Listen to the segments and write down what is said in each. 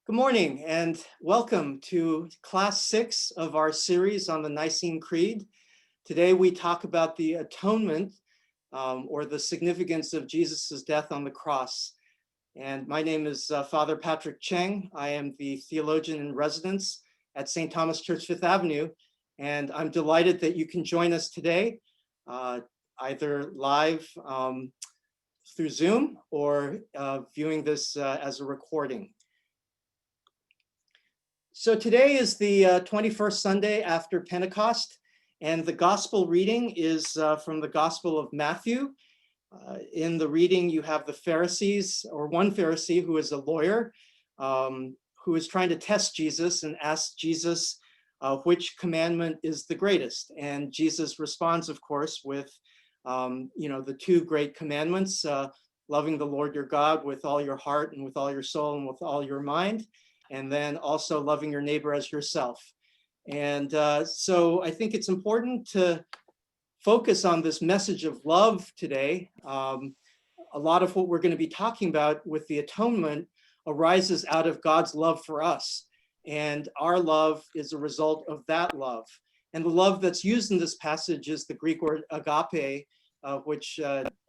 Good morning and welcome to class 6 of our series on the Nicene Creed. Today we talk about the atonement or the significance of Jesus's death on the cross. And my name is Father Patrick Cheng. I am the theologian in residence at St. Thomas Church, Fifth Avenue. And I'm delighted that you can join us today, either live through Zoom or viewing this as a recording. So today is the 21st Sunday after Pentecost, and the gospel reading is from the Gospel of Matthew. In the reading, you have the Pharisees, or one Pharisee who is a lawyer, who is trying to test Jesus and ask Jesus which commandment is the greatest. And Jesus responds, of course, with the two great commandments, loving the Lord your God with all your heart and with all your soul and with all your mind, and then also loving your neighbor as yourself. And so I think it's important to focus on this message of love today. A lot of what we're going to be talking about with the atonement arises out of God's love for us. And our love is a result of that love. And the love that's used in this passage is the Greek word agape, which,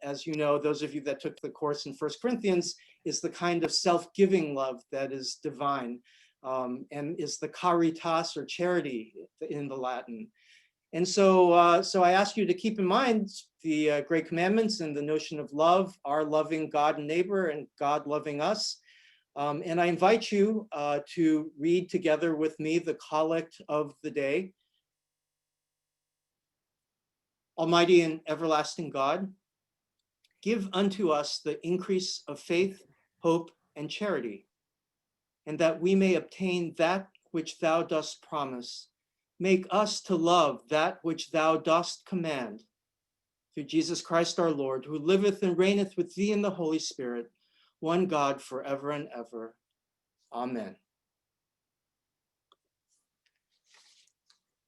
as you know, those of you that took the course in 1 Corinthians, is the kind of self-giving love that is divine, and is the caritas or charity in the Latin. And so I ask you to keep in mind the great commandments and the notion of love, our loving God and neighbor and God loving us. And I invite you to read together with me the collect of the day. Almighty and everlasting God, give unto us the increase of faith, hope, and charity, and that we may obtain that which thou dost promise. Make us to love that which thou dost command. Through Jesus Christ our Lord, who liveth and reigneth with thee in the Holy Spirit, one God forever and ever. Amen.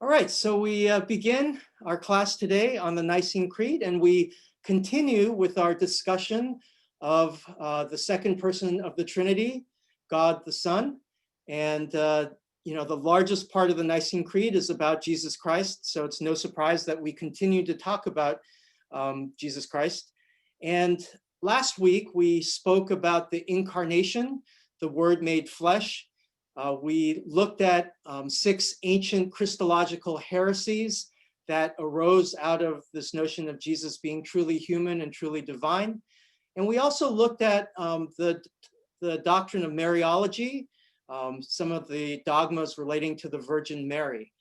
All right, so we begin our class today on the Nicene Creed, and we continue with our discussion of the second person of the Trinity, God the Son. And the largest part of the Nicene Creed is about Jesus Christ, so it's no surprise that we continue to talk about Jesus Christ. And last week we spoke about the incarnation, the Word made flesh. We looked at 6 ancient Christological heresies that arose out of this notion of Jesus being truly human and truly divine. And we also looked at the doctrine of Mariology, some of the dogmas relating to the Virgin Mary.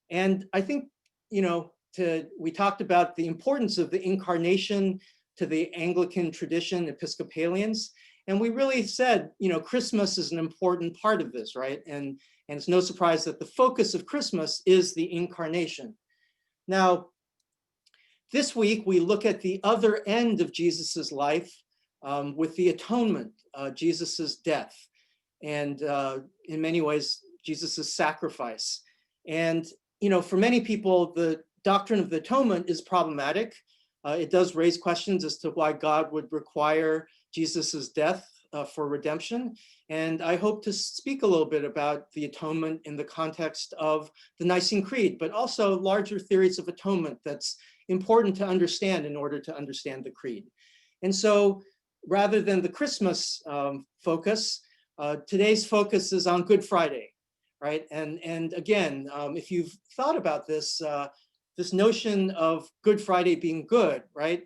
And I think, we talked about the importance of the incarnation to the Anglican tradition, Episcopalians. And we really said, Christmas is an important part of this, right? And it's no surprise that the focus of Christmas is the incarnation. Now, this week we look at the other end of Jesus's life with the atonement, Jesus's death, and in many ways, Jesus's sacrifice. And, for many people, the doctrine of the atonement is problematic. It does raise questions as to why God would require Jesus's death for redemption. And I hope to speak a little bit about the atonement in the context of the Nicene Creed, but also larger theories of atonement that's important to understand in order to understand the Creed. And so rather than the Christmas focus, today's focus is on Good Friday, right? And again, if you've thought about this, this notion of Good Friday being good, right?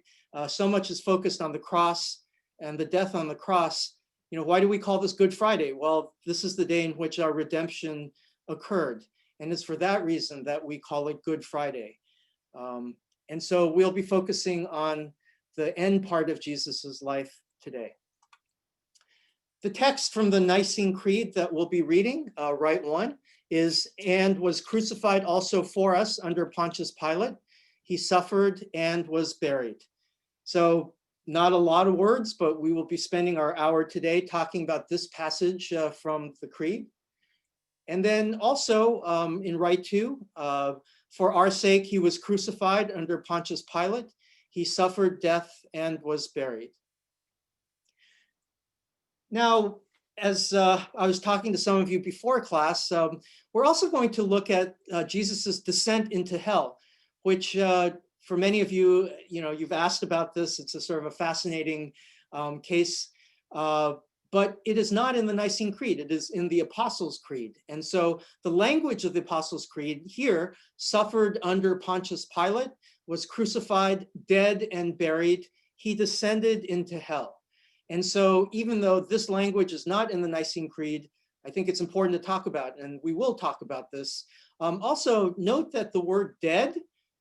So much is focused on the cross and the death on the cross. Why do we call this Good Friday? Well, this is the day in which our redemption occurred. And it's for that reason that we call it Good Friday. And so we'll be focusing on the end part of Jesus's life today. The text from the Nicene Creed that we'll be reading, right one, is, and was crucified also for us under Pontius Pilate. He suffered and was buried. So not a lot of words, but we will be spending our hour today talking about this passage from the Creed. And then also in Rite 2, for our sake, he was crucified under Pontius Pilate. He suffered death and was buried. Now, as I was talking to some of you before class, we're also going to look at Jesus's descent into hell, which for many of you, you've asked about this. It's a sort of a fascinating case, but it is not in the Nicene Creed. It is in the Apostles' Creed. And so the language of the Apostles' Creed here: suffered under Pontius Pilate, was crucified, dead, and buried. He descended into hell. And so even though this language is not in the Nicene Creed, I think it's important to talk about, and we will talk about this. Also, note that the word dead,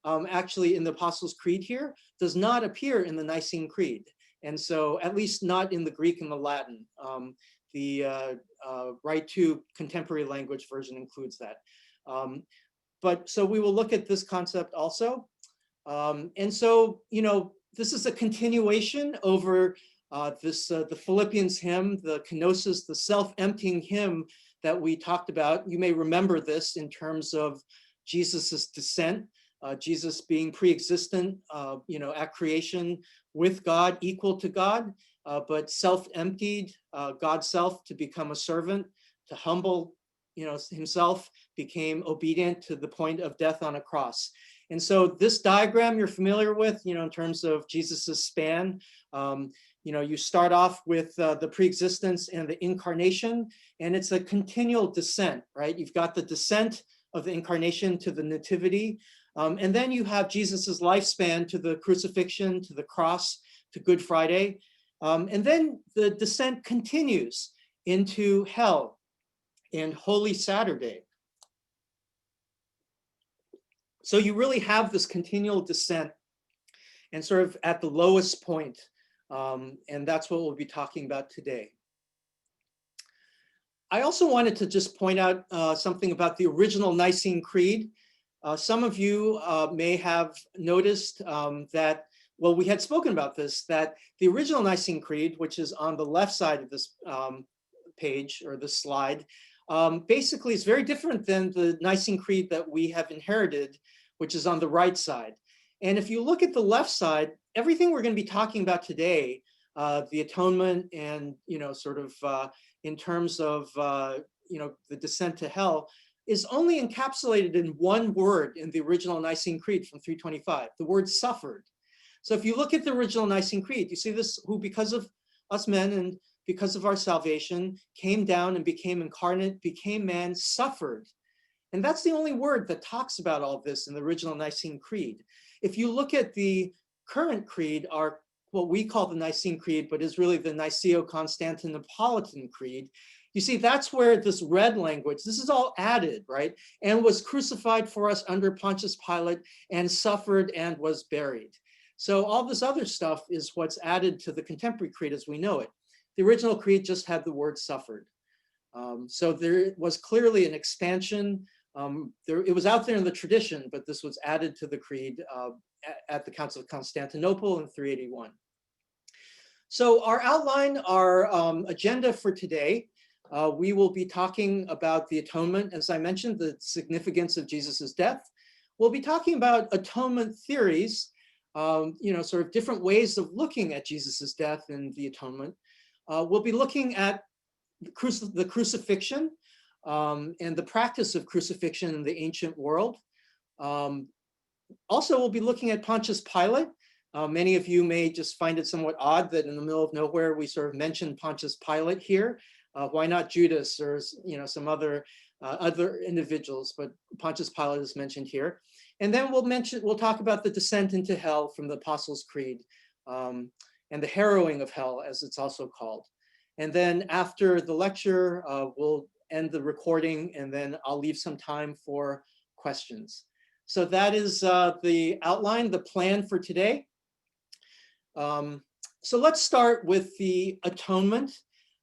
actually in the Apostles' Creed here, does not appear in the Nicene Creed. And so, at least not in the Greek and the Latin. The Right to Contemporary Language version includes that. But so we will look at this concept also. And so, this is a continuation over the Philippians hymn, the kenosis, the self-emptying hymn that we talked about. You may remember this in terms of Jesus's descent, Jesus being pre-existent, at creation with God, equal to God, but self-emptied, God's self, to become a servant, to humble, himself, became obedient to the point of death on a cross. And so this diagram you're familiar with, in terms of Jesus's span. You start off with the preexistence and the incarnation, and it's a continual descent, right? You've got the descent of the incarnation to the nativity, and then you have Jesus's lifespan to the crucifixion, to the cross, to Good Friday, and then the descent continues into hell and Holy Saturday. So you really have this continual descent, and sort of at the lowest point. And that's what we'll be talking about today. I also wanted to just point out something about the original Nicene Creed. Some of you may have noticed that, well, we had spoken about this, that the original Nicene Creed, which is on the left side of this page or the slide, basically is very different than the Nicene Creed that we have inherited, which is on the right side. And if you look at the left side, everything we're going to be talking about today, the atonement and, sort of in terms of, the descent to hell, is only encapsulated in one word in the original Nicene Creed from 325, the word suffered. So if you look at the original Nicene Creed, you see this: who because of us men and because of our salvation came down and became incarnate, became man, suffered. And that's the only word that talks about all this in the original Nicene Creed. If you look at the current creed, our what we call the Nicene Creed, but is really the Niceo-Constantinopolitan Creed, you see that's where this red language, this is all added, right? And was crucified for us under Pontius Pilate, and suffered and was buried. So all this other stuff is what's added to the contemporary creed as we know it. The original creed just had the word suffered. So there was clearly an expansion. It was out there in the tradition, but this was added to the creed at the Council of Constantinople in 381. So our outline, our agenda for today, we will be talking about the atonement, as I mentioned, the significance of Jesus's death. We'll be talking about atonement theories, sort of different ways of looking at Jesus's death and the atonement. We'll be looking at the crucifixion and the practice of crucifixion in the ancient world. Also, we'll be looking at Pontius Pilate. Many of you may just find it somewhat odd that in the middle of nowhere we sort of mentioned Pontius Pilate here. Why not Judas or some other individuals? But Pontius Pilate is mentioned here. And then we'll talk about the descent into hell from the Apostles' Creed and the harrowing of hell, as it's also called. And then after the lecture, we'll end the recording, and then I'll leave some time for questions. So that is the outline, the plan for today. So let's start with the atonement.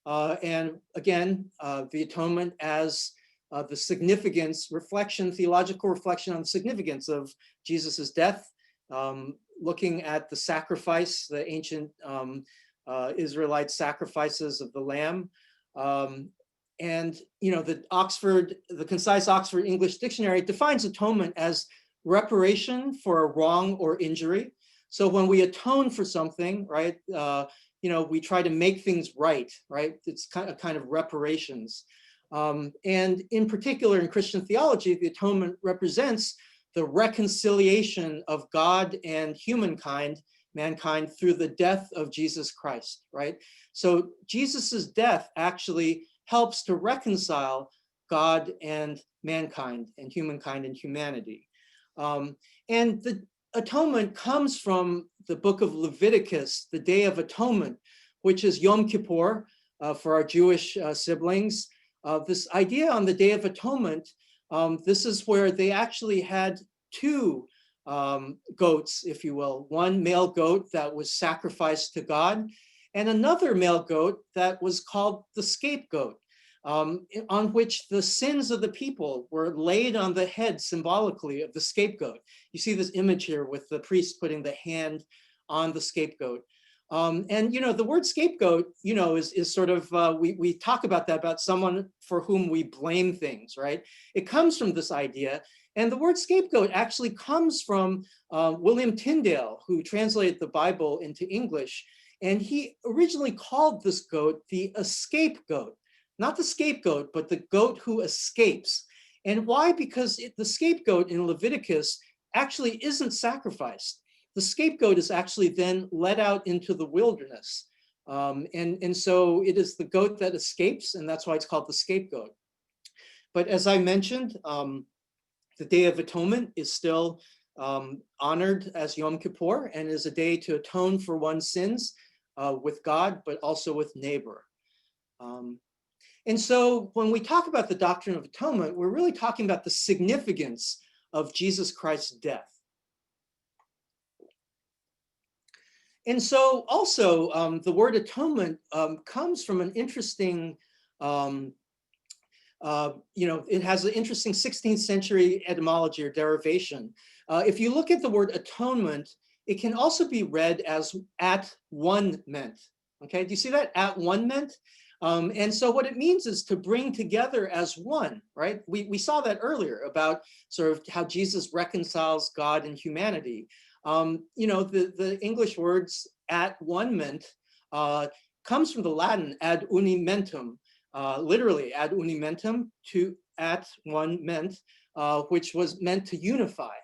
And again, the atonement as the significance, theological reflection on the significance of Jesus's death, looking at the sacrifice, the ancient Israelite sacrifices of the lamb. And the Concise Oxford English Dictionary defines atonement as reparation for a wrong or injury. So when we atone for something, right, we try to make things right, right? It's kind of reparations. And in particular, in Christian theology, the atonement represents the reconciliation of God and mankind, through the death of Jesus Christ, right? So Jesus's death actually helps to reconcile God and mankind and humanity. And the atonement comes from the book of Leviticus, the Day of Atonement, which is Yom Kippur for our Jewish siblings. This idea on the Day of Atonement, this is where they actually had two goats, if you will, one male goat that was sacrificed to God, and another male goat that was called the scapegoat, on which the sins of the people were laid on the head symbolically of the scapegoat. You see this image here with the priest putting the hand on the scapegoat. And the word scapegoat, is sort of, we talk about that, about someone for whom we blame things, right? It comes from this idea. And the word scapegoat actually comes from William Tyndale, who translated the Bible into English. And he originally called this goat the escape goat. Not the scapegoat, but the goat who escapes. And why? Because the scapegoat in Leviticus actually isn't sacrificed. The scapegoat is actually then led out into the wilderness. And so it is the goat that escapes, and that's why it's called the scapegoat. But as I mentioned, the Day of Atonement is still honored as Yom Kippur, and is a day to atone for one's sins with God, but also with neighbor. And so when we talk about the doctrine of atonement, we're really talking about the significance of Jesus Christ's death. And so also the word atonement comes from an interesting, it has an interesting 16th century etymology or derivation. If you look at the word atonement, it can also be read as at one meant. Okay, do you see that? At one meant? And so what it means is to bring together as one, right? We saw that earlier about sort of how Jesus reconciles God and humanity. The English words at one meant comes from the Latin ad unimentum, literally ad unimentum, to at one meant, which was meant to unify.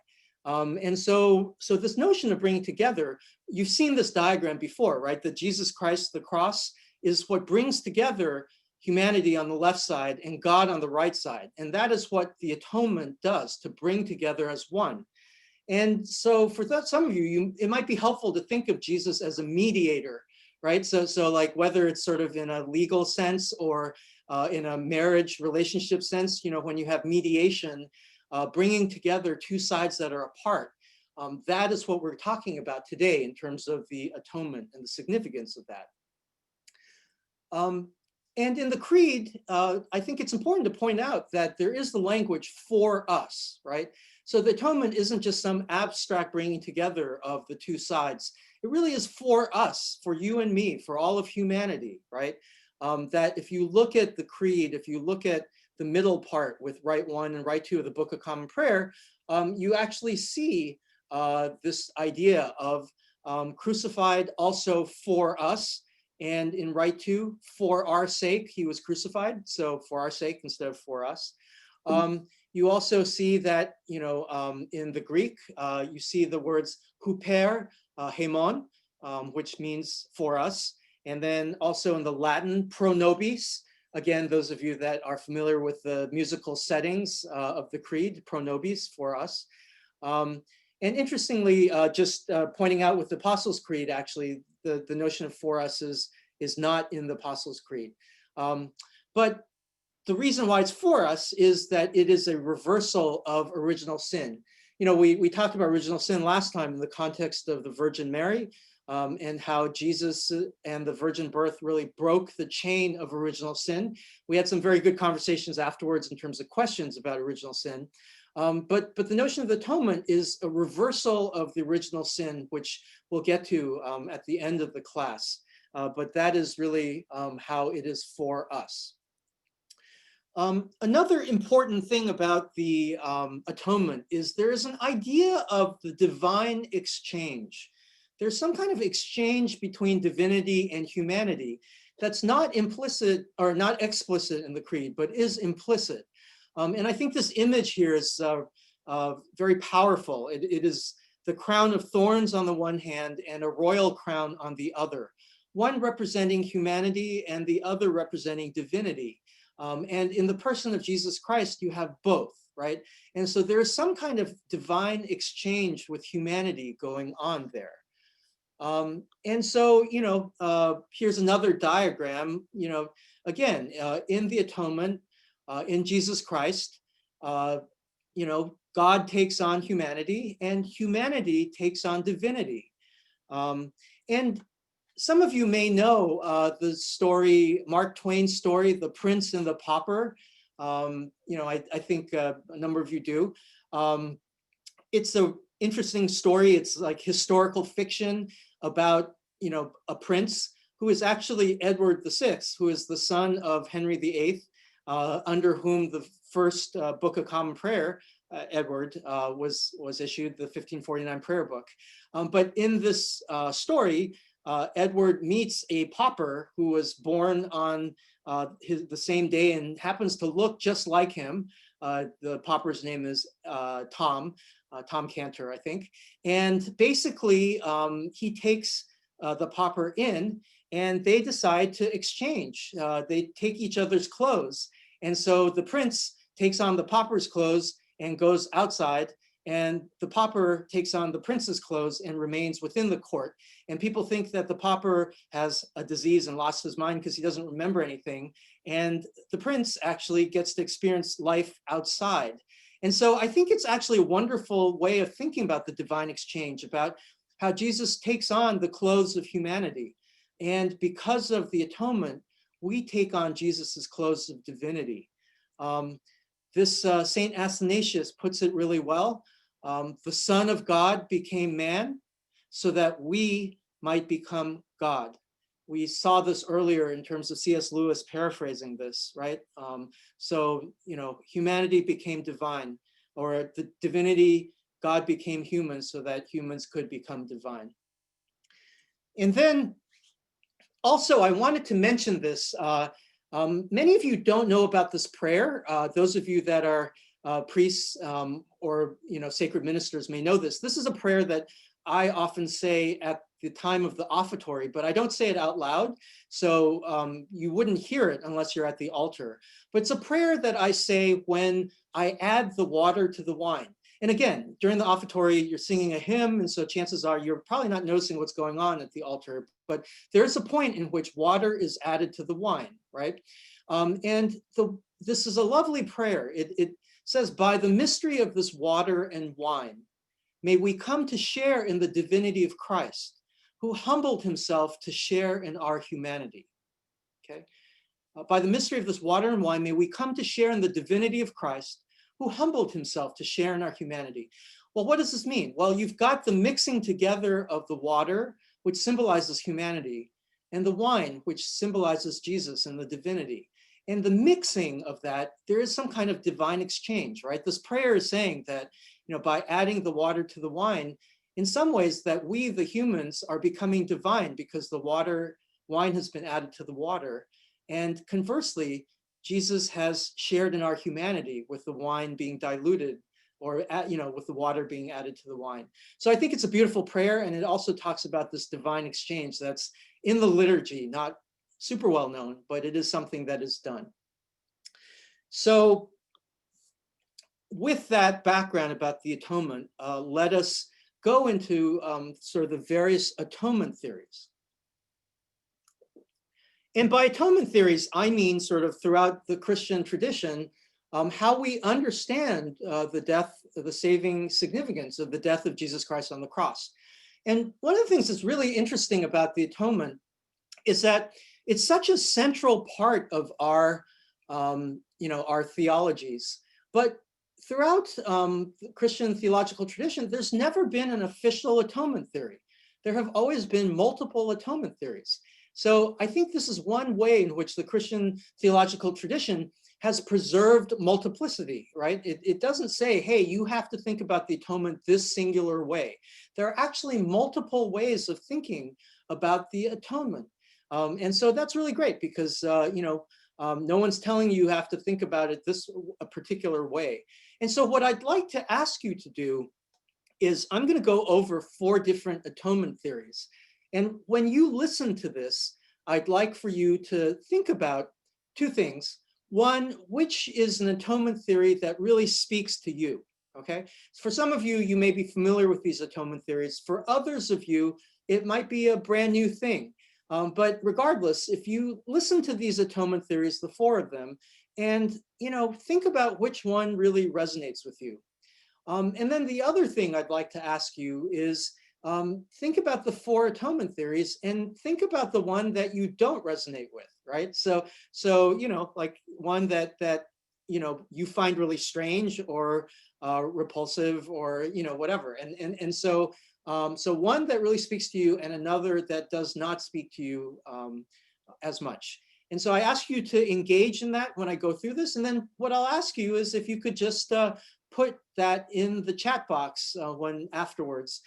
And so this notion of bringing together, you've seen this diagram before, right? That Jesus Christ, the cross, is what brings together humanity on the left side and God on the right side. And that is what the atonement does, to bring together as one. And so for some of you, it might be helpful to think of Jesus as a mediator, right? So like whether it's sort of in a legal sense or in a marriage relationship sense, when you have mediation, bringing together two sides that are apart. That is what we're talking about today in terms of the atonement and the significance of that. And in the Creed, I think it's important to point out that there is the language for us, right? So the atonement isn't just some abstract bringing together of the two sides. It really is for us, for you and me, for all of humanity, right? That if you look at the Creed, if you look at the middle part with Rite 1 and Rite 2 of the Book of Common Prayer, you actually see this idea of crucified also for us. And in Rite 2, for our sake, he was crucified. So for our sake instead of for us. You also see that, in the Greek, you see the words huper, hemon, which means for us. And then also in the Latin, pro nobis. Again, those of you that are familiar with the musical settings of the Creed, pro nobis, for us. And interestingly, just pointing out with the Apostles' Creed, actually, the notion of for us is not in the Apostles' Creed. But the reason why it's for us is that it is a reversal of original sin. We talked about original sin last time in the context of the Virgin Mary, and how Jesus and the virgin birth really broke the chain of original sin. We had some very good conversations afterwards in terms of questions about original sin. But the notion of atonement is a reversal of the original sin, which we'll get to at the end of the class. But that is really how it is for us. Another important thing about the atonement is there is an idea of the divine exchange. there's some kind of exchange between divinity and humanity that's not implicit or not explicit in the creed, but is implicit. And I think this image here is very powerful. It is the crown of thorns on the one hand and a royal crown on the other, one representing humanity and the other representing divinity. And in the person of Jesus Christ, you have both, right? And so there's some kind of divine exchange with humanity going on there. And so, here's another diagram, again, in the atonement, in Jesus Christ, God takes on humanity and humanity takes on divinity. And some of you may know the story, Mark Twain's story, The Prince and the Pauper. I think a number of you do. It's an interesting story. It's like historical fiction about, a prince who is actually Edward VI, who is the son of Henry VIII, under whom the first Book of Common Prayer, Edward, was issued, the 1549 prayer book. But in this story, Edward meets a pauper who was born on the same day and happens to look just like him. The pauper's name is Tom Cantor, I think. And basically, he takes the pauper in and they decide to exchange. They take each other's clothes. And so the prince takes on the pauper's clothes and goes outside, and the pauper takes on the prince's clothes and remains within the court. And people think that the pauper has a disease and lost his mind because he doesn't remember anything. And the prince actually gets to experience life outside. And so I think it's actually a wonderful way of thinking about the divine exchange, about how Jesus takes on the clothes of humanity. And because of the atonement, we take on Jesus's clothes of divinity. This Saint Athanasius puts it really well. The Son of God became man so that we might become God. We saw this earlier in terms of C.S. Lewis paraphrasing this, right? So, humanity became divine, or the divinity, God became human so that humans could become divine. And then also, I wanted to mention this. Many of you don't know about this prayer. Those of you that are priests or sacred ministers may know this. This is a prayer that I often say at the time of the offertory, but I don't say it out loud, so you wouldn't hear it unless you're at the altar. But it's a prayer that I say when I add the water to the wine. And again, during the offertory, you're singing a hymn, and so chances are you're probably not noticing what's going on at the altar, but there's a point in which water is added to the wine, right? This is a lovely prayer. It says, by the mystery of this water and wine, may we come to share in the divinity of Christ, who humbled himself to share in our humanity, okay? By the mystery of this water and wine, may we come to share in the divinity of Christ, who humbled himself to share in our humanity. Well, what does this mean? Well, you've got the mixing together of the water, which symbolizes humanity, and the wine, which symbolizes Jesus and the divinity. And the mixing of that, there is some kind of divine exchange, right? This prayer is saying that, by adding the water to the wine, in some ways that we, the humans, are becoming divine because the wine has been added to the water. And conversely, Jesus has shared in our humanity with the wine being diluted, or with the water being added to the wine. So I think it's a beautiful prayer, and it also talks about this divine exchange that's in the liturgy, not super well known, but it is something that is done. So with that background about the atonement, let us go into sort of the various atonement theories. And by atonement theories, I mean sort of throughout the Christian tradition, how we understand the saving significance of the death of Jesus Christ on the cross. And one of the things that's really interesting about the atonement is that it's such a central part of our theologies. But throughout the Christian theological tradition, there's never been an official atonement theory. There have always been multiple atonement theories. So I think this is one way in which the Christian theological tradition has preserved multiplicity, right? It doesn't say, hey, you have to think about the atonement this singular way. There are actually multiple ways of thinking about the atonement. And so that's really great because, no one's telling you have to think about it a particular way. And so what I'd like to ask you to do is I'm going to go over 4 different atonement theories. And when you listen to this, I'd like for you to think about 2 things. One, which is an atonement theory that really speaks to you, okay? For some of you, you may be familiar with these atonement theories. For others of you, it might be a brand new thing. But regardless, if you listen to these atonement theories, the 4 of them, and think about which one really resonates with you. And then the other thing I'd like to ask you is think about the 4 atonement theories and think about the one that you don't resonate with, right? So like one that you find really strange or repulsive or whatever. And so one that really speaks to you and another that does not speak to you as much. And so I ask you to engage in that when I go through this. And then what I'll ask you is if you could just put that in the chat box when afterwards,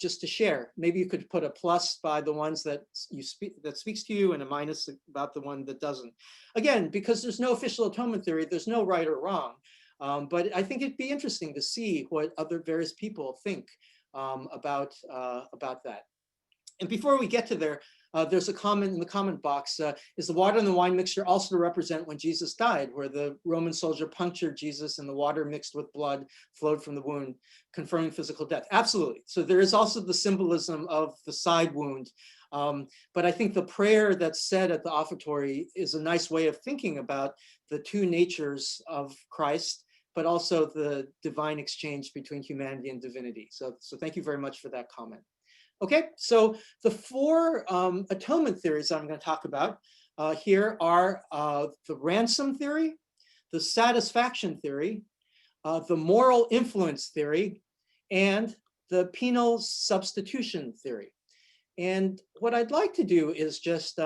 just to share. Maybe you could put a plus by the ones that speaks to you and a minus about the one that doesn't. Again, because there's no official atonement theory, there's no right or wrong. But I think it'd be interesting to see what other various people think about that. And before we get to there, there's a comment in the comment box. Is the water and the wine mixture also to represent when Jesus died, where the Roman soldier punctured Jesus and the water mixed with blood flowed from the wound, confirming physical death? Absolutely. So there is also the symbolism of the side wound. But I think the prayer that's said at the offertory is a nice way of thinking about the 2 natures of Christ, but also the divine exchange between humanity and divinity. So thank you very much for that comment. Okay, so the 4 atonement theories I'm going to talk about here are the ransom theory, the satisfaction theory, the moral influence theory, and the penal substitution theory. And what I'd like to do is just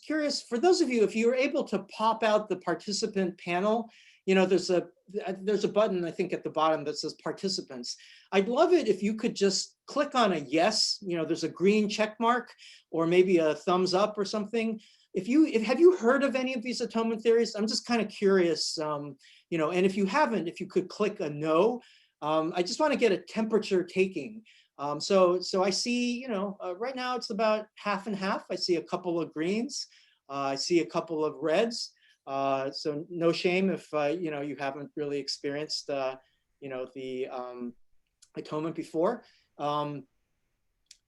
curious, for those of you, if you're able to pop out the participant panel, there's a button, I think, at the bottom that says participants. I'd love it if you could just click on a yes, there's a green check mark or maybe a thumbs up or something. Have you heard of any of these atonement theories? I'm just kind of curious, and if you haven't, if you could click a no. I just want to get a temperature taking. So I see, right now it's about half and half. I see a couple of greens. I see a couple of reds. So no shame if you haven't really experienced the atonement before.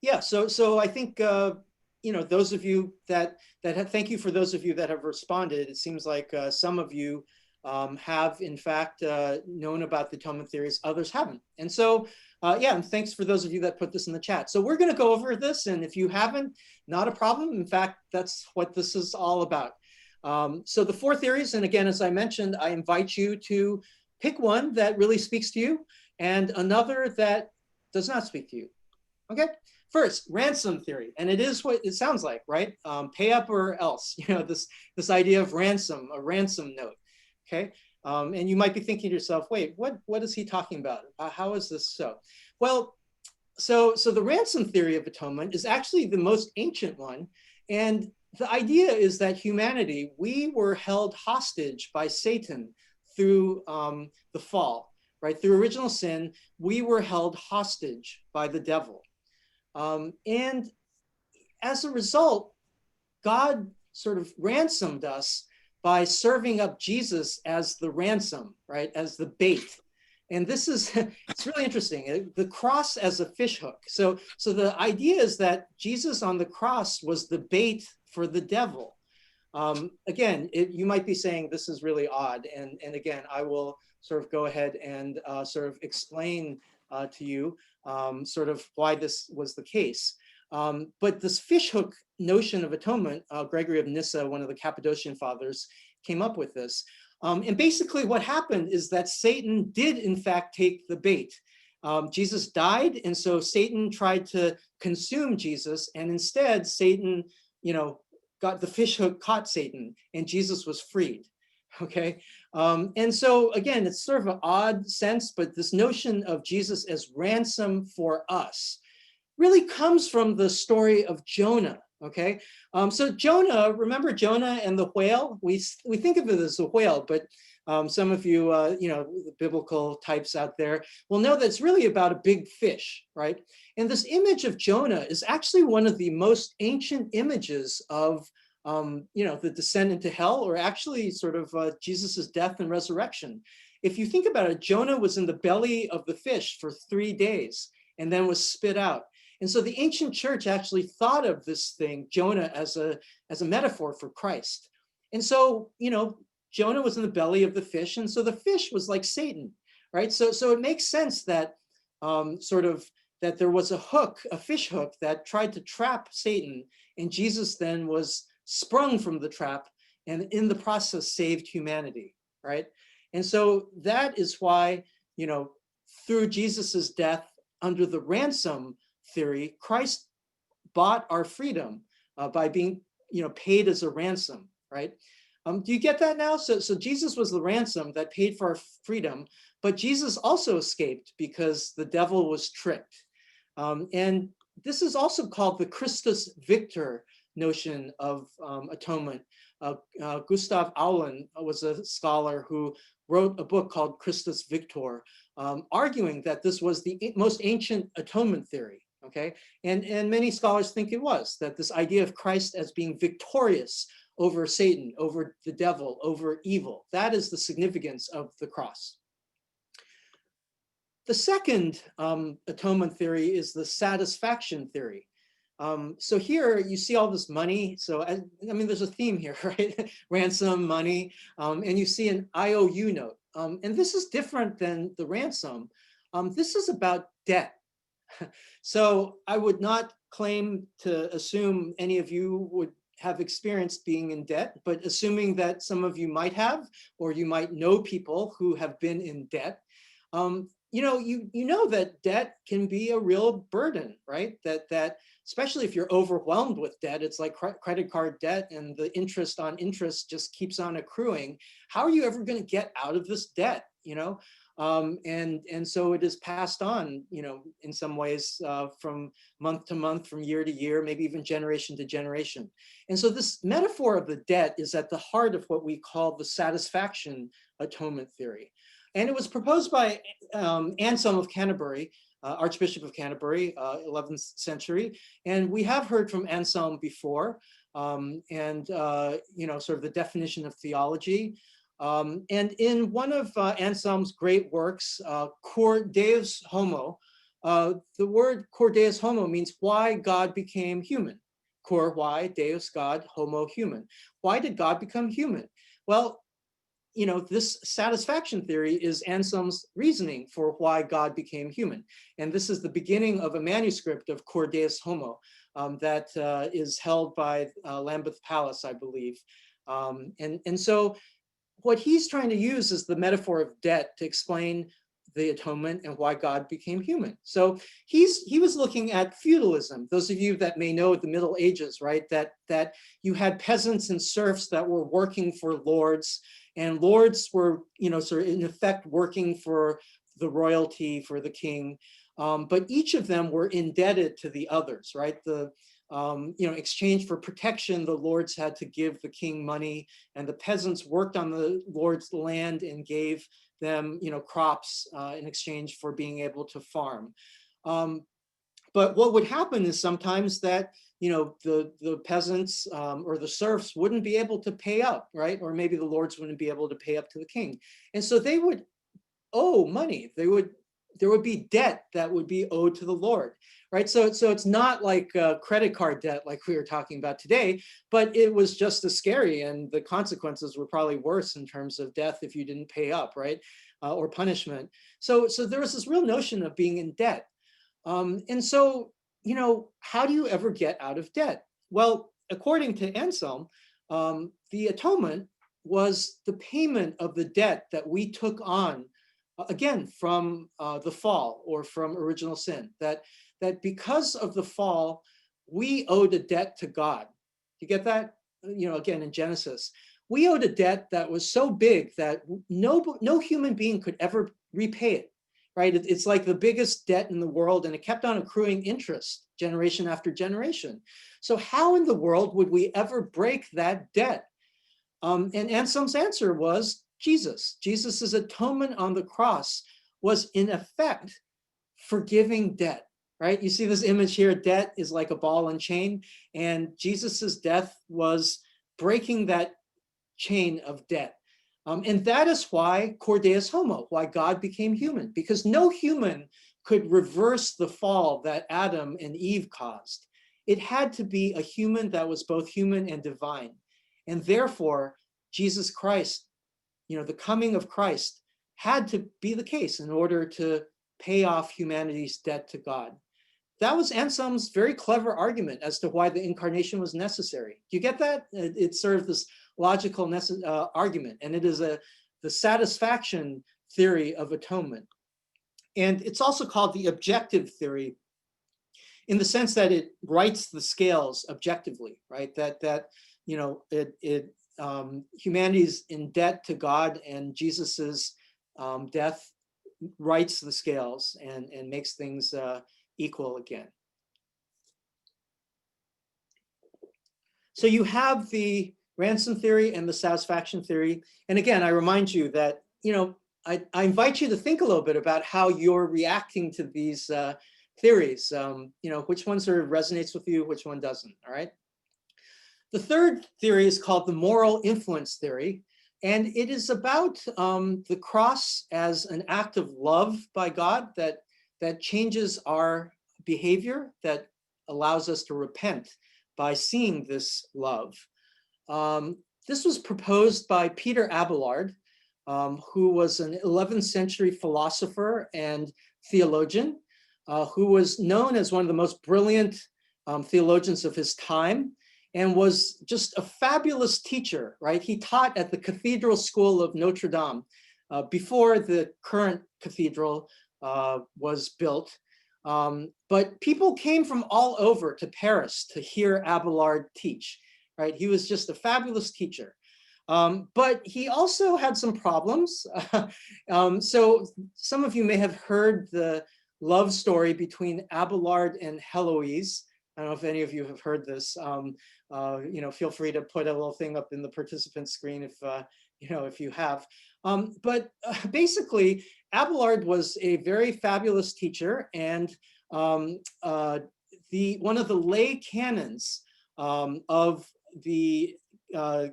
Yeah, so I think those of you that thank you for those of you that have responded. It seems like some of you have in fact known about the atonement theories, others haven't. And so yeah, and thanks for those of you that put this in the chat. So we're going to go over this, and if you haven't, not a problem. In fact, that's what this is all about. So the 4 theories, and again, as I mentioned, I invite you to pick one that really speaks to you and another that does not speak to you. Okay, first, ransom theory, and it is what it sounds like, right? Pay up or else, this idea of ransom, a ransom note, okay? And you might be thinking to yourself, wait, what is he talking about? How is this so? Well, so the ransom theory of atonement is actually the most ancient one, and the idea is that humanity, we were held hostage by Satan through the fall, right? Through original sin, we were held hostage by the devil. And as a result, God sort of ransomed us by serving up Jesus as the ransom, right? As the bait. And this is, it's really interesting, the cross as a fish hook. So the idea is that Jesus on the cross was the bait for the devil. Again, you might be saying this is really odd. And again, I will sort of go ahead and sort of explain to you sort of why this was the case. But this fishhook notion of atonement, Gregory of Nyssa, one of the Cappadocian fathers, came up with this. And basically what happened is that Satan did in fact take the bait. Jesus died, and so Satan tried to consume Jesus, and instead Satan, got the fishhook, caught Satan, and Jesus was freed. Okay, And so again, it's sort of an odd sense, but this notion of Jesus as ransom for us really comes from the story of Jonah. Okay, so Jonah, remember Jonah and the whale? We think of it as a whale, but some of you, the biblical types out there will know that it's really about a big fish, right? And this image of Jonah is actually one of the most ancient images of, the descent into hell, or actually sort of Jesus's death and resurrection. If you think about it, Jonah was in the belly of the fish for 3 days and then was spit out. And so the ancient church actually thought of this thing, Jonah, as a metaphor for Christ. And so, Jonah was in the belly of the fish, and so the fish was like Satan, right? So it makes sense that that there was a hook, a fish hook that tried to trap Satan, and Jesus then was sprung from the trap, and in the process saved humanity, right? And so that is why, through Jesus's death under the ransom theory, Christ bought our freedom by being, paid as a ransom, right? Do you get that now? So Jesus was the ransom that paid for our freedom, but Jesus also escaped because the devil was tricked. And this is also called the Christus Victor notion of atonement. Gustav Aulin was a scholar who wrote a book called Christus Victor, arguing that this was the most ancient atonement theory. Okay, and many scholars think it was, that this idea of Christ as being victorious over Satan, over the devil, over evil, that is the significance of the cross. The second atonement theory is the satisfaction theory. So here you see all this money. So I mean, there's a theme here, right? Ransom, money, and you see an IOU note. And this is different than the ransom. This is about debt. So I would not claim to assume any of you would have experienced being in debt, but assuming that some of you might have, or you might know people who have been in debt, you know that debt can be a real burden, right? That especially if you're overwhelmed with debt, it's like credit card debt, and the interest on interest just keeps on accruing. How are you ever going to get out of this debt? And so it is passed on, in some ways from month to month, from year to year, maybe even generation to generation. And so this metaphor of the debt is at the heart of what we call the satisfaction atonement theory. And it was proposed by Anselm of Canterbury, Archbishop of Canterbury, 11th century. And we have heard from Anselm before, sort of the definition of theology. And in one of Anselm's great works, Cor Deus Homo, the word Cor Deus Homo means why God became human. Cor, why, Deus, God, Homo, human. Why did God become human? Well, this satisfaction theory is Anselm's reasoning for why God became human. And this is the beginning of a manuscript of Cor Deus Homo that is held by Lambeth Palace, I believe. And so what he's trying to use is the metaphor of debt to explain the atonement and why God became human. So he was looking at feudalism. Those of you that may know the Middle Ages, right? That you had peasants and serfs that were working for lords, and lords were, sort of in effect working for the royalty, for the king. But each of them were indebted to the others, right? Exchange for protection, the lords had to give the king money, and the peasants worked on the lord's land and gave them, crops in exchange for being able to farm. But what would happen is sometimes that, the peasants or the serfs wouldn't be able to pay up, right? Or maybe the lords wouldn't be able to pay up to the king. And so they would owe money. There would be debt that would be owed to the Lord, right? So it's not like credit card debt like we were talking about today, but it was just as scary, and the consequences were probably worse in terms of death if you didn't pay up, right? Or punishment. So there was this real notion of being in debt. And so, how do you ever get out of debt? Well, according to Anselm, the atonement was the payment of the debt that we took on, again, from the fall or from original sin, that because of the fall, we owed a debt to God. You get that? Again, in Genesis, we owed a debt that was so big that no human being could ever repay it, right? It's like the biggest debt in the world, and it kept on accruing interest generation after generation. So how in the world would we ever break that debt? And Anselm's answer was Jesus. Jesus's atonement on the cross was in effect forgiving debt, right? You see this image here, debt is like a ball and chain, and Jesus's death was breaking that chain of debt. And that is why cor Deus homo, why God became human, because no human could reverse the fall that Adam and Eve caused. It had to be a human that was both human and divine. And therefore, Jesus Christ, the coming of Christ had to be the case in order to pay off humanity's debt to God. That was Anselm's very clever argument as to why the incarnation was necessary. Do you get that? It's sort of this logical argument, and it is the satisfaction theory of atonement. And it's also called the objective theory in the sense that it rights the scales objectively, right? That humanity's in debt to God, and Jesus's death rights the scales and makes things equal again. So you have the ransom theory and the satisfaction theory. And again, I remind you that, I invite you to think a little bit about how you're reacting to these theories. Which one sort of resonates with you, which one doesn't, all right? The third theory is called the moral influence theory. And it is about the cross as an act of love by God that changes our behavior, that allows us to repent by seeing this love. This was proposed by Peter Abelard, who was an 11th century philosopher and theologian, who was known as one of the most brilliant theologians of his time, and was just a fabulous teacher, right? He taught at the Cathedral School of Notre Dame before the current cathedral was built. But people came from all over to Paris to hear Abelard teach, right? He was just a fabulous teacher. But he also had some problems. So some of you may have heard the love story between Abelard and Heloise. I don't know if any of you have heard this. Feel free to put a little thing up in the participant screen if you have. But basically, Abelard was a very fabulous teacher, and one of the lay canons of the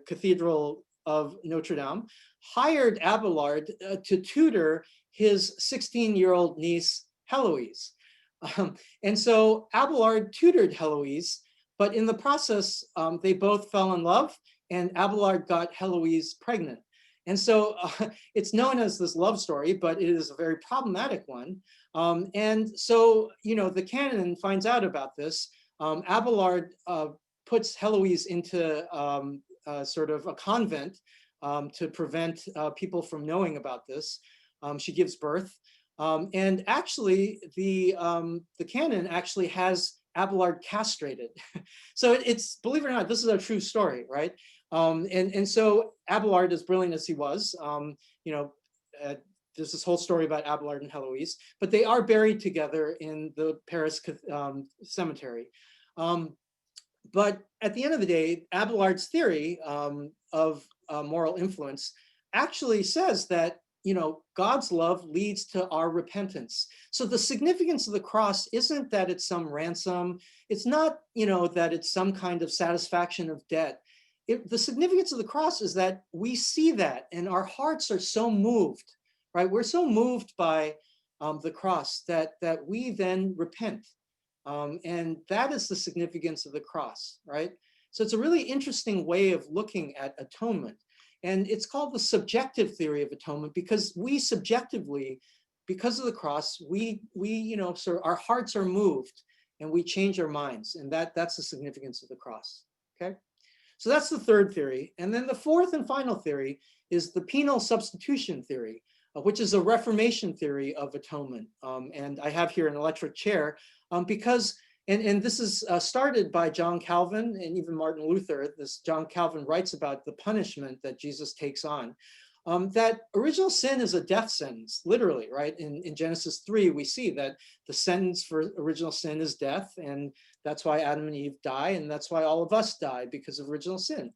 Cathedral of Notre Dame hired Abelard to tutor his 16-year-old niece, Heloise. And so Abelard tutored Heloise, but in the process, they both fell in love, and Abelard got Heloise pregnant. And so it's known as this love story, but it is a very problematic one. And so, the canon finds out about this. Abelard puts Heloise into sort of a convent to prevent people from knowing about this. She gives birth. And actually, the canon actually has Abelard castrated. So it's, believe it or not, this is a true story, right? And so Abelard, as brilliant as he was, there's this whole story about Abelard and Heloise, but they are buried together in the Paris cemetery. But at the end of the day, Abelard's theory of moral influence actually says that God's love leads to our repentance. So the significance of the cross isn't that it's some ransom. It's not, that it's some kind of satisfaction of debt. The significance of the cross is that we see that, and our hearts are so moved, right? We're so moved by the cross that we then repent. And that is the significance of the cross, right? So it's a really interesting way of looking at atonement. And it's called the subjective theory of atonement because we subjectively, because of the cross, we sort of, our hearts are moved and we change our minds. And that's the significance of the cross, okay? So that's the third theory. And then the fourth and final theory is the penal substitution theory, which is a Reformation theory of atonement. And I have here an electric chair because And this is started by John Calvin and even Martin Luther. This John Calvin writes about the punishment that Jesus takes on. That original sin is a death sentence, literally, right? In Genesis 3, we see that the sentence for original sin is death, and that's why Adam and Eve die, and that's why all of us die, because of original sin.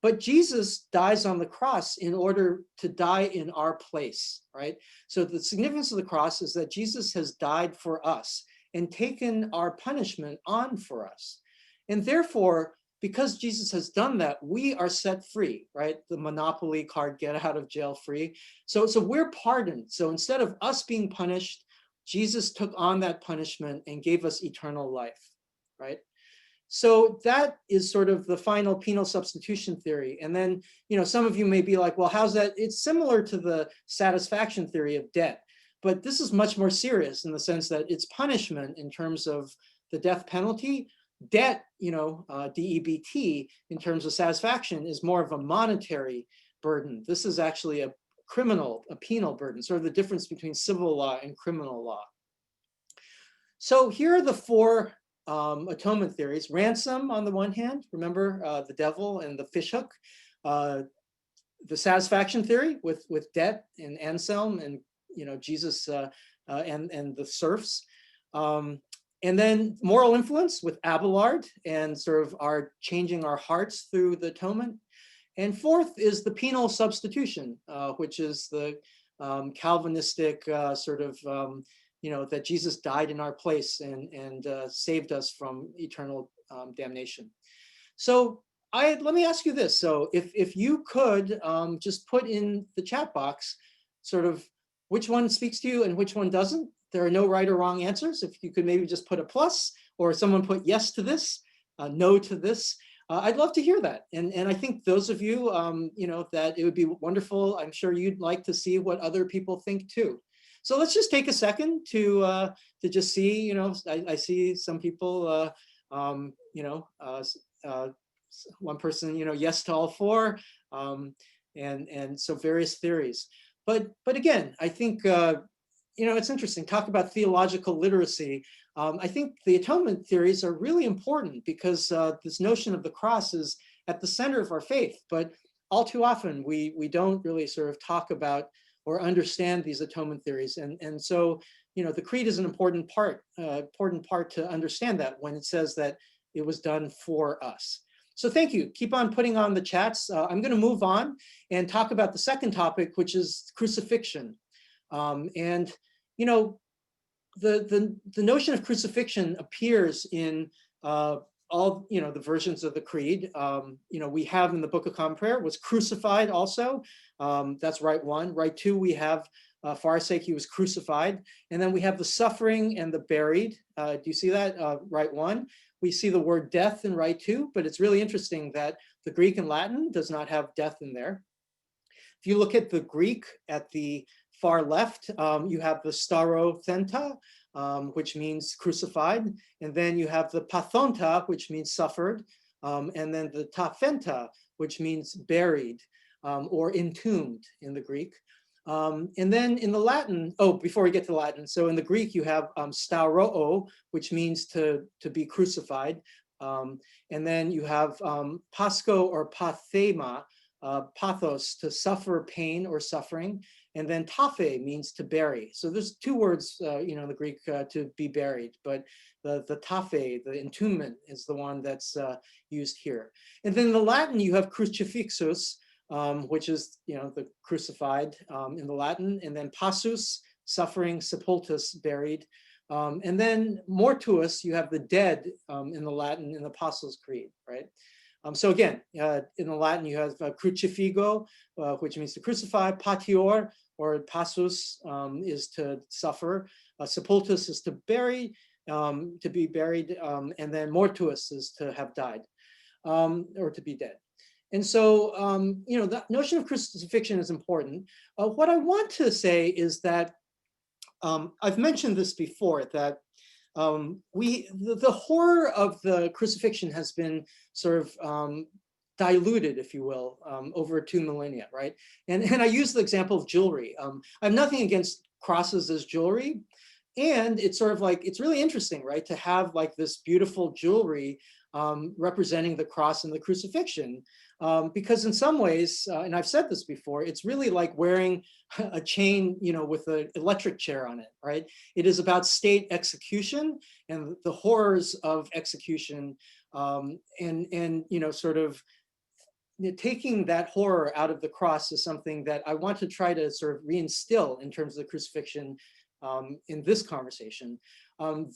But Jesus dies on the cross in order to die in our place, right? So the significance of the cross is that Jesus has died for us and taken our punishment on for us. And therefore, because Jesus has done that, we are set free, right? The Monopoly card, get out of jail free. So we're pardoned. So instead of us being punished, Jesus took on that punishment and gave us eternal life, right? So that is sort of the final penal substitution theory. And then, some of you may be like, well, how's that? It's similar to the satisfaction theory of debt, but this is much more serious in the sense that it's punishment in terms of the death penalty. Debt, DEBT, in terms of satisfaction, is more of a monetary burden. This is actually a penal burden, sort of the difference between civil law and criminal law. So here are the four atonement theories. Ransom on the one hand, remember the devil and the fishhook. The satisfaction theory with debt and Anselm and Jesus and the serfs. And then moral influence with Abelard and sort of our changing our hearts through the atonement. And fourth is the penal substitution, which is the Calvinistic sort of that Jesus died in our place and saved us from eternal damnation. So let me ask you this. So if you could just put in the chat box sort of which one speaks to you and which one doesn't. There are no right or wrong answers. If you could maybe just put a plus, or someone put yes to this, no to this. I'd love to hear that. And I think those of you, that it would be wonderful. I'm sure you'd like to see what other people think too. So let's just take a second to just see, I see some people, one person, yes to all four, and so various theories. But again, I think, it's interesting, talk about theological literacy. I think the atonement theories are really important because this notion of the cross is at the center of our faith, but all too often we don't really sort of talk about or understand these atonement theories. And so, the creed is an important part to understand that when it says that it was done for us. So thank you. Keep on putting on the chats. I'm going to move on and talk about the second topic, which is crucifixion. The notion of crucifixion appears in all the versions of the creed. We have in the Book of Common Prayer was crucified also. That's right one. Right two, we have for our sake he was crucified, and then we have the suffering and the buried. Do you see that? Right one. We see the word death in right two, but it's really interesting that the Greek and Latin does not have death in there. If you look at the Greek at the far left, you have the starothenta, which means crucified, and then you have the pathonta, which means suffered, and then the taphenta, which means buried or entombed in the Greek. And then in the Latin, before we get to Latin, so in the Greek you have stauroo, which means to be crucified, and then you have pasco or pathema, pathos, to suffer pain or suffering, and then taphe means to bury. So there's two words, in the Greek to be buried, but the taphe, the entombment, is the one that's used here. And then in the Latin you have crucifixus, which is the crucified in the Latin, and then passus, suffering, sepultus, buried, and then mortuus, you have the dead in the Latin in the Apostles' Creed, right? So again, in the Latin you have crucifigo, which means to crucify, patior or passus is to suffer, sepultus is to bury, to be buried, and then mortuus is to have died or to be dead. And so, the notion of crucifixion is important. What I want to say is that I've mentioned this before, that the horror of the crucifixion has been sort of diluted, if you will, over 2 millennia, right? And I use the example of jewelry. I have nothing against crosses as jewelry. And it's sort of like, it's really interesting, right? To have like this beautiful jewelry representing the cross and the crucifixion. Because in some ways, and I've said this before, it's really like wearing a chain, with an electric chair on it, right? It is about state execution and the horrors of execution, and sort of taking that horror out of the cross is something that I want to try to sort of reinstill in terms of the crucifixion in this conversation.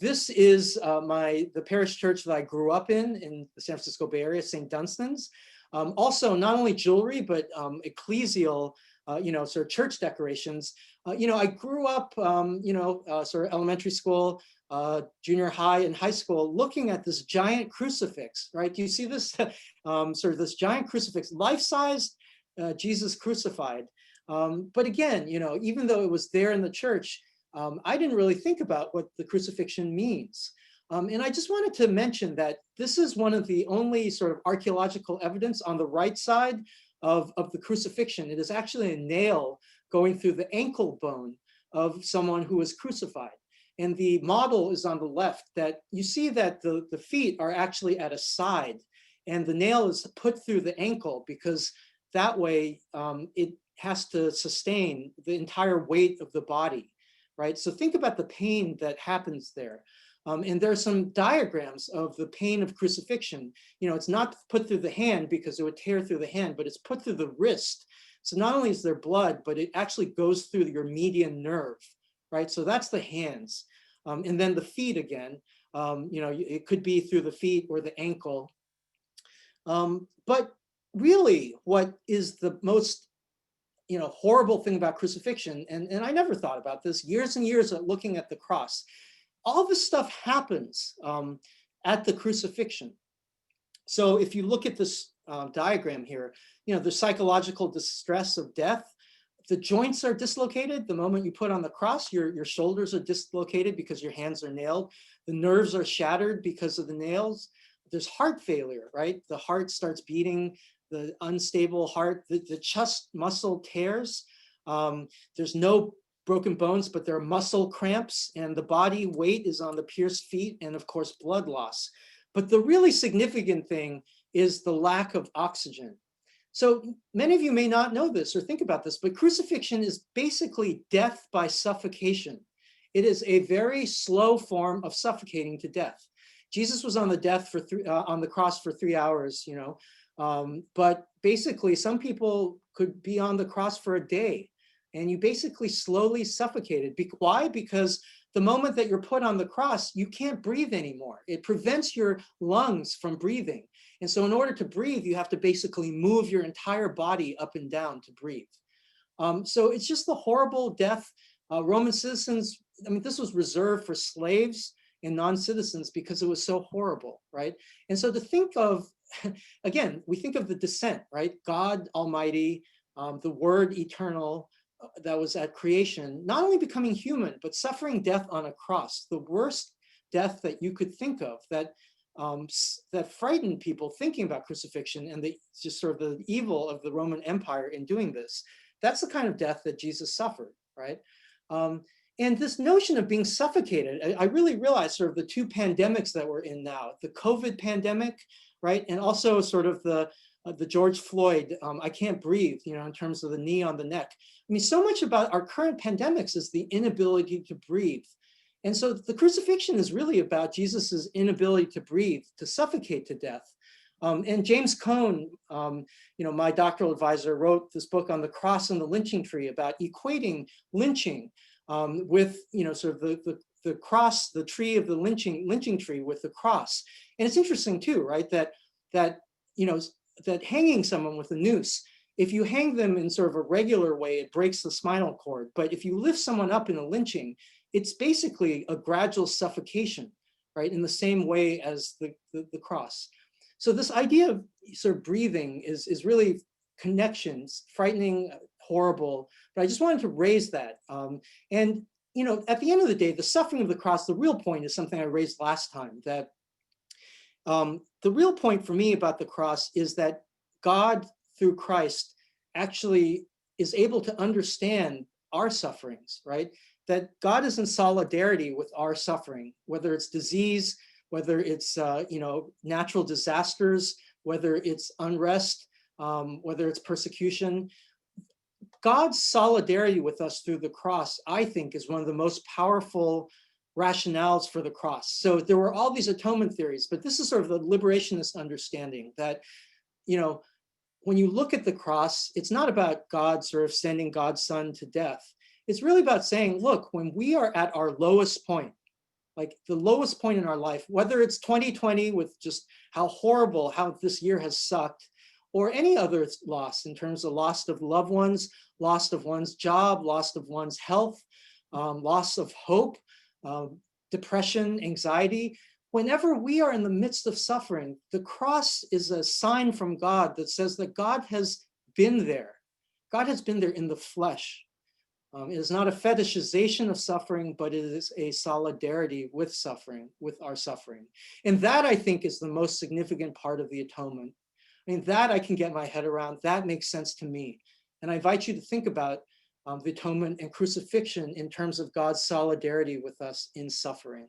This is the parish church that I grew up in the San Francisco Bay Area, St. Dunstan's. Also, not only jewelry, but ecclesial, sort of church decorations. I grew up, sort of elementary school, junior high and high school, looking at this giant crucifix, right? Do you see this? Sort of this giant crucifix, life-sized Jesus crucified. But again, even though it was there in the church, I didn't really think about what the crucifixion means. And I just wanted to mention that this is one of the only sort of archaeological evidence on the right side of the crucifixion. It is actually a nail going through the ankle bone of someone who was crucified. And the model is on the left, that you see that the feet are actually at a side, and the nail is put through the ankle because that way it has to sustain the entire weight of the body, right? So think about the pain that happens there. And there are some diagrams of the pain of crucifixion. It's not put through the hand because it would tear through the hand, but it's put through the wrist. So not only is there blood, but it actually goes through your median nerve, right? So that's the hands. And then the feet again, it could be through the feet or the ankle. But really what is the most horrible thing about crucifixion, and I never thought about this, years and years of looking at the cross, all this stuff happens at the crucifixion. So if you look at this diagram here, the psychological distress of death, the joints are dislocated. The moment you put on the cross, your shoulders are dislocated because your hands are nailed. The nerves are shattered because of the nails. There's heart failure, right? The heart starts beating, the unstable heart, the chest muscle tears. There's no broken bones, but there are muscle cramps, and the body weight is on the pierced feet, and of course, blood loss. But the really significant thing is the lack of oxygen. So many of you may not know this or think about this, but crucifixion is basically death by suffocation. It is a very slow form of suffocating to death. Jesus was on the cross for 3 hours, but basically some people could be on the cross for a day, and you basically slowly suffocated. Why? Because the moment that you're put on the cross, you can't breathe anymore. It prevents your lungs from breathing. And so in order to breathe, you have to basically move your entire body up and down to breathe. So it's just a horrible death. Roman citizens, this was reserved for slaves and non-citizens because it was so horrible, right? And so to think of, again, we think of the descent, right? God Almighty, the Word eternal, that was at creation, not only becoming human, but suffering death on a cross, the worst death that you could think of, that frightened people thinking about crucifixion and just sort of the evil of the Roman Empire in doing this. That's the kind of death that Jesus suffered, right? And this notion of being suffocated, I really realized sort of the two pandemics that we're in now, the COVID pandemic, right? And also sort of the George Floyd, I can't breathe, in terms of the knee on the neck. So much about our current pandemics is the inability to breathe. And so the crucifixion is really about Jesus's inability to breathe, to suffocate to death. And James Cone, my doctoral advisor, wrote this book on the cross and the lynching tree about equating lynching with, sort of the cross, the tree of the lynching tree with the cross. And it's interesting too, right? That hanging someone with a noose, if you hang them in sort of a regular way, it breaks the spinal cord. But if you lift someone up in a lynching, it's basically a gradual suffocation, right? In the same way as the cross. So this idea of sort of breathing is really connections, frightening, horrible, but I just wanted to raise that. And at the end of the day, the suffering of the cross, the real point is something I raised last time, that the real point for me about the cross is that God, through Christ, actually is able to understand our sufferings, right? That God is in solidarity with our suffering, whether it's disease, whether it's natural disasters, whether it's unrest, whether it's persecution. God's solidarity with us through the cross, I think, is one of the most powerful rationales for the cross. So there were all these atonement theories, but this is sort of the liberationist understanding that, when you look at the cross, it's not about God sort of sending God's son to death. It's really about saying, look, when we are at our lowest point, like the lowest point in our life, whether it's 2020 with just how horrible, how this year has sucked, or any other loss in terms of loss of loved ones, loss of one's job, loss of one's health, loss of hope, depression, anxiety. Whenever we are in the midst of suffering, the cross is a sign from God that says that God has been there. God has been there in the flesh. It is not a fetishization of suffering, but it is a solidarity with suffering, with our suffering. And that, I think, is the most significant part of the atonement. I mean, that I can get my head around. That makes sense to me. And I invite you to think about the atonement and crucifixion in terms of God's solidarity with us in suffering.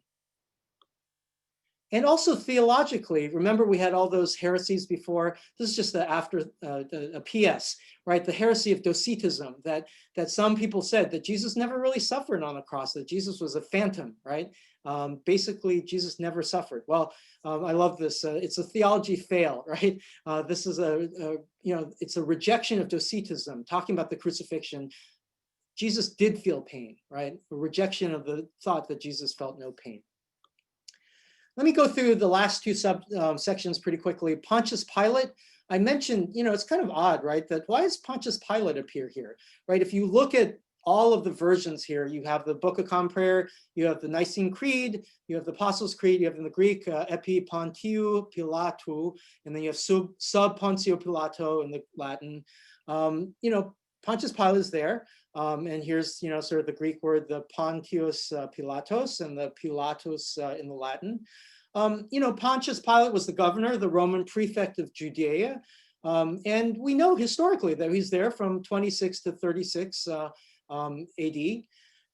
And also theologically, remember we had all those heresies before. This is just a PS, right? The heresy of Docetism, that some people said that Jesus never really suffered on the cross, that Jesus was a phantom, right? Basically, Jesus never suffered. Well, I love this. It's a theology fail, right? This is it's a rejection of Docetism, talking about the crucifixion. Jesus did feel pain, right? A rejection of the thought that Jesus felt no pain. Let me go through the last two sections pretty quickly. Pontius Pilate, I mentioned, it's kind of odd, right? That why does Pontius Pilate appear here, right? If you look at all of the versions here, you have the Book of Common Prayer, you have the Nicene Creed, you have the Apostles' Creed, you have in the Greek, epi Pontiu Pilatou, and then you have sub Pontio Pilato in the Latin. Pontius Pilate is there. And here's, sort of the Greek word, the Pontius Pilatos, and the Pilatus in the Latin. Pontius Pilate was the governor, the Roman prefect of Judea. And we know historically that he's there from 26 to 36 AD.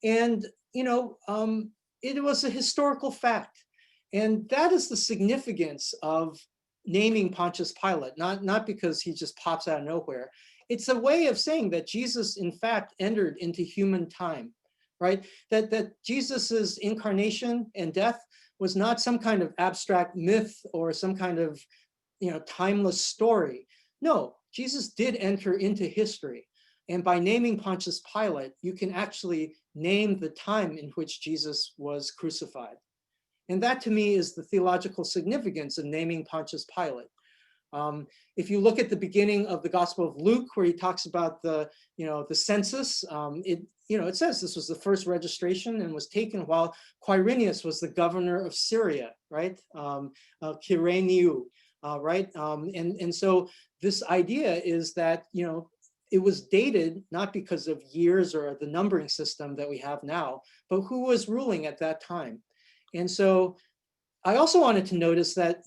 And, it was a historical fact. And that is the significance of naming Pontius Pilate, not because he just pops out of nowhere. It's a way of saying that Jesus, in fact, entered into human time, right? That Jesus's incarnation and death was not some kind of abstract myth or some kind of, timeless story. No, Jesus did enter into history. And by naming Pontius Pilate, you can actually name the time in which Jesus was crucified. And that, to me, is the theological significance of naming Pontius Pilate. If you look at the beginning of the Gospel of Luke, where he talks about the census, it says this was the first registration and was taken while Quirinius was the governor of Syria, right? Kyreniou, right? And so this idea is that, it was dated not because of years or the numbering system that we have now, but who was ruling at that time. And so I also wanted to notice that,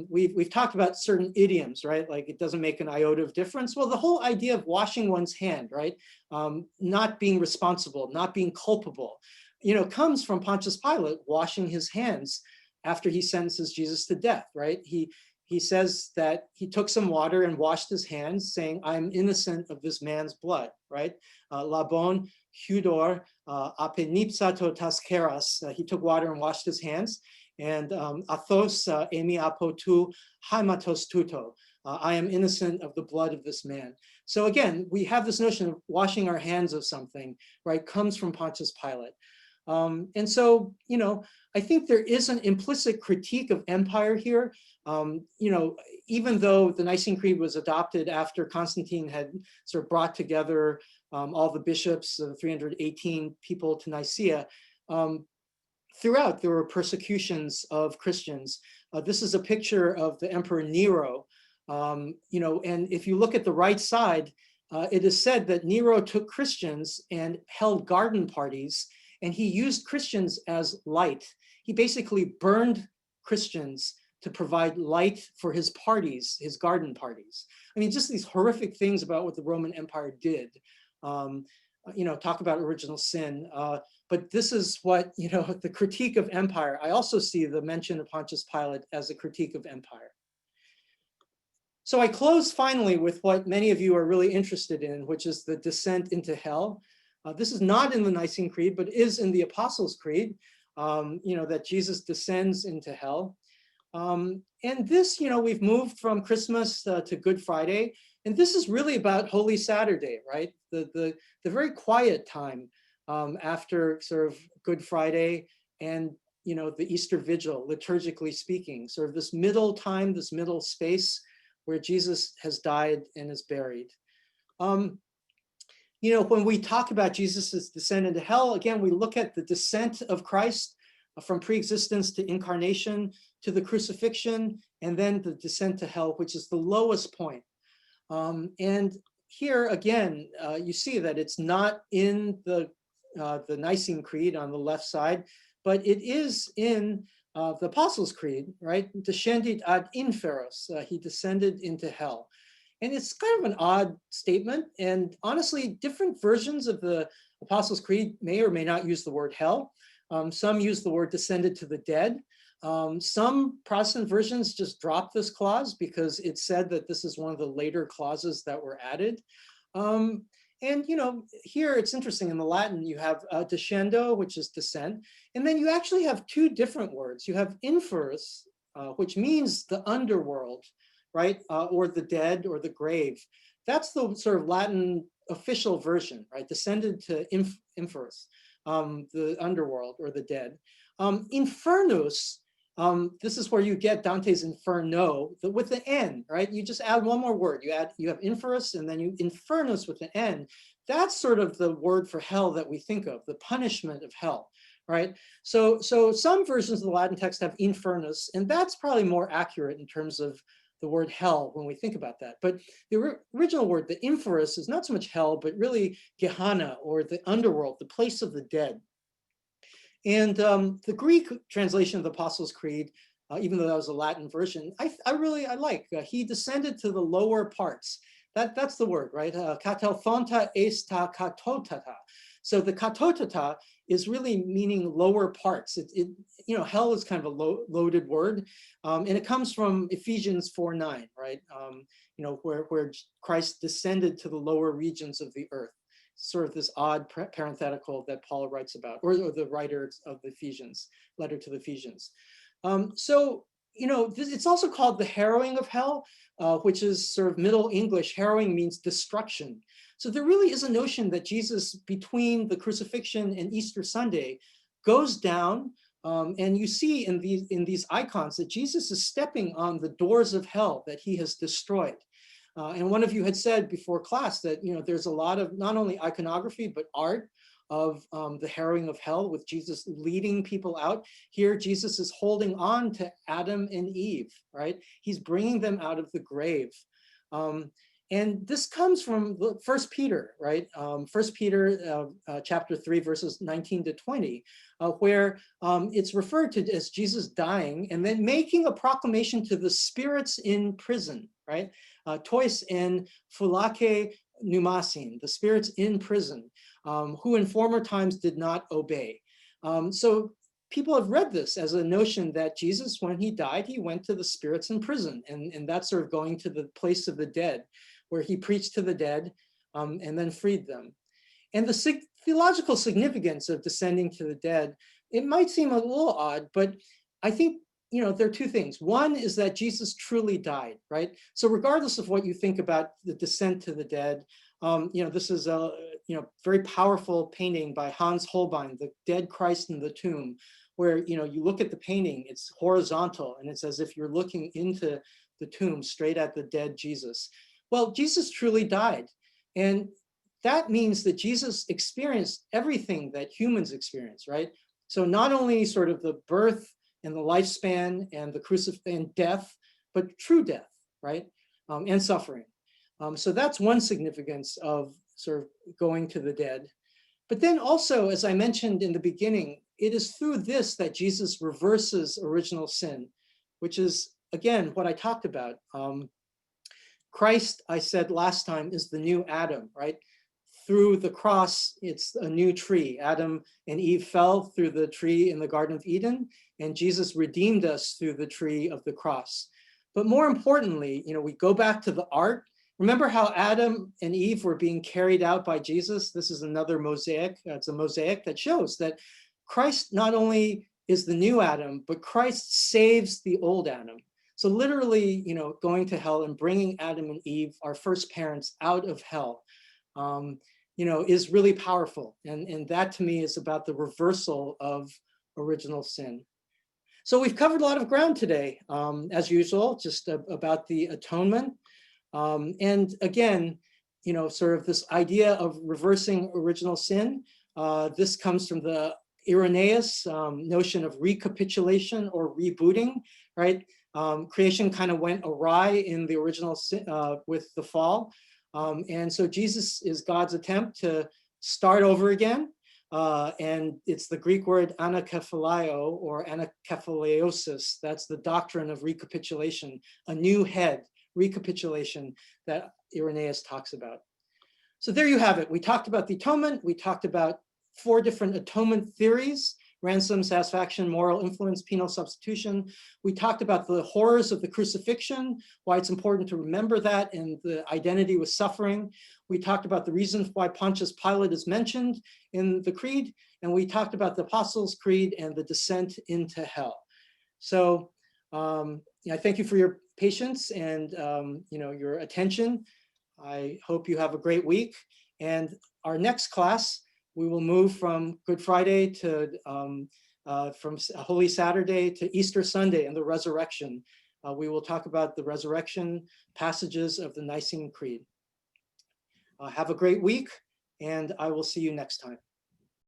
we've talked about certain idioms, right? Like it doesn't make an iota of difference. Well, the whole idea of washing one's hand, right? Not being responsible, not being culpable, comes from Pontius Pilate washing his hands after he sentences Jesus to death, right? He says that he took some water and washed his hands, saying, I'm innocent of this man's blood, right? Labon, hudor, apenipsato taskeras. He took water and washed his hands. And athos emi apotu haimatos tuto. I am innocent of the blood of this man. So again, we have this notion of washing our hands of something, right? Comes from Pontius Pilate. And so, I think there is an implicit critique of empire here. Even though the Nicene Creed was adopted after Constantine had sort of brought together all the bishops, 318 people to Nicaea, throughout there were persecutions of Christians. This is a picture of the Emperor Nero. And if you look at the right side, it is said that Nero took Christians and held garden parties, and he used Christians as light. He basically burned Christians to provide light for his parties, his garden parties. I mean, just these horrific things about what the Roman Empire did. talk about original sin. But this is what, the critique of empire. I also see the mention of Pontius Pilate as a critique of empire. So I close finally with what many of you are really interested in, which is the descent into hell. This is not in the Nicene Creed, but is in the Apostles' Creed, that Jesus descends into hell. And this, we've moved from Christmas to Good Friday, and this is really about Holy Saturday, right? The very quiet time after sort of Good Friday and, the Easter Vigil, liturgically speaking, sort of this middle time, this middle space where Jesus has died and is buried. When we talk about Jesus's descent into hell, again, we look at the descent of Christ from pre-existence to incarnation to the crucifixion, and then the descent to hell, which is the lowest point. And here again, you see that it's not in the Nicene Creed on the left side, but it is in the Apostles' Creed, right? Descendit ad inferos, he descended into hell. And it's kind of an odd statement. And honestly, different versions of the Apostles' Creed may or may not use the word hell. Some use the word descended to the dead. Some Protestant versions just dropped this clause because it said that this is one of the later clauses that were added. And here it's interesting. In the Latin, you have descendo, which is descent. And then you actually have two different words. You have inferus, which means the underworld, right? Or the dead or the grave. That's the sort of Latin official version, right? Descended to inferus, the underworld or the dead. Infernus, this is where you get Dante's Inferno with the N, right? You just add one more word. You have inferus and then you infernus with the N. That's sort of the word for hell that we think of, the punishment of hell, right? So some versions of the Latin text have infernus, and that's probably more accurate in terms of the word hell when we think about that. But the original word, the inferus, is not so much hell, but really Gehenna, or the underworld, the place of the dead. And the Greek translation of the Apostles' Creed, even though that was a Latin version, I really like. He descended to the lower parts. That's the word, right? Katelthonta esta katotata. So the katotata is really meaning lower parts. Hell is kind of a loaded word, and it comes from Ephesians 4:9, right? Where Christ descended to the lower regions of the earth. Sort of this odd parenthetical that Paul writes about, or the writer of the Ephesians, letter to the Ephesians. It's also called the harrowing of hell, which is sort of Middle English. Harrowing means destruction. So there really is a notion that Jesus, between the crucifixion and Easter Sunday, goes down, and you see in these icons that Jesus is stepping on the doors of hell that he has destroyed. And one of you had said before class that there's a lot of not only iconography but art of the harrowing of hell, with Jesus leading people out. Here, Jesus is holding on to Adam and Eve, right? He's bringing them out of the grave. And this comes from 1 Peter, right? 1 Peter chapter 3, verses 19 to 20, where it's referred to as Jesus dying and then making a proclamation to the spirits in prison, right? Tois en phulake pneumasin, the spirits in prison, who in former times did not obey. So people have read this as a notion that Jesus, when he died, he went to the spirits in prison, and that's sort of going to the place of the dead, where he preached to the dead and then freed them. And the theological significance of descending to the dead, it might seem a little odd, but I think there are two things. One is that Jesus truly died, right? So regardless of what you think about the descent to the dead, this is a very powerful painting by Hans Holbein, The Dead Christ in the Tomb, where you look at the painting, it's horizontal, and it's as if you're looking into the tomb straight at the dead Jesus. Well, Jesus truly died, and that means that Jesus experienced everything that humans experience, right? So not only sort of the birth and the lifespan and the crucifixion and death, but true death, right? And suffering. So that's one significance of sort of going to the dead. But then also, as I mentioned in the beginning, it is through this that Jesus reverses original sin, which is, again, what I talked about. Christ, I said last time, is the new Adam, right? through the cross, it's a new tree. Adam and Eve fell through the tree in the Garden of Eden, and Jesus redeemed us through the tree of the cross. But more importantly, we go back to the art. Remember how Adam and Eve were being carried out by Jesus? This is another mosaic. It's a mosaic that shows that Christ not only is the new Adam, but Christ saves the old Adam. So literally, going to hell and bringing Adam and Eve, our first parents, out of hell, is really powerful. And that to me is about the reversal of original sin. So we've covered a lot of ground today, as usual, just about the atonement. And again, sort of this idea of reversing original sin. This comes from the Irenaeus notion of recapitulation or rebooting, right? Creation kind of went awry in the original sin with the fall. And so Jesus is God's attempt to start over again. And it's the Greek word anakephalio or anakephaleiosis. That's the doctrine of recapitulation, a new head, recapitulation that Irenaeus talks about. So there you have it. We talked about the atonement. We talked about 4 different atonement theories: ransom, satisfaction, moral influence, penal substitution. We talked about the horrors of the crucifixion, why it's important to remember that, and the identity with suffering. We talked about the reasons why Pontius Pilate is mentioned in the Creed, and we talked about the Apostles' Creed and the descent into hell. So I thank you for your patience and your attention. I hope you have a great week. And our next class, we will move from Good Friday to from Holy Saturday to Easter Sunday and the resurrection. We will talk about the resurrection passages of the Nicene Creed. Have a great week, and I will see you next time.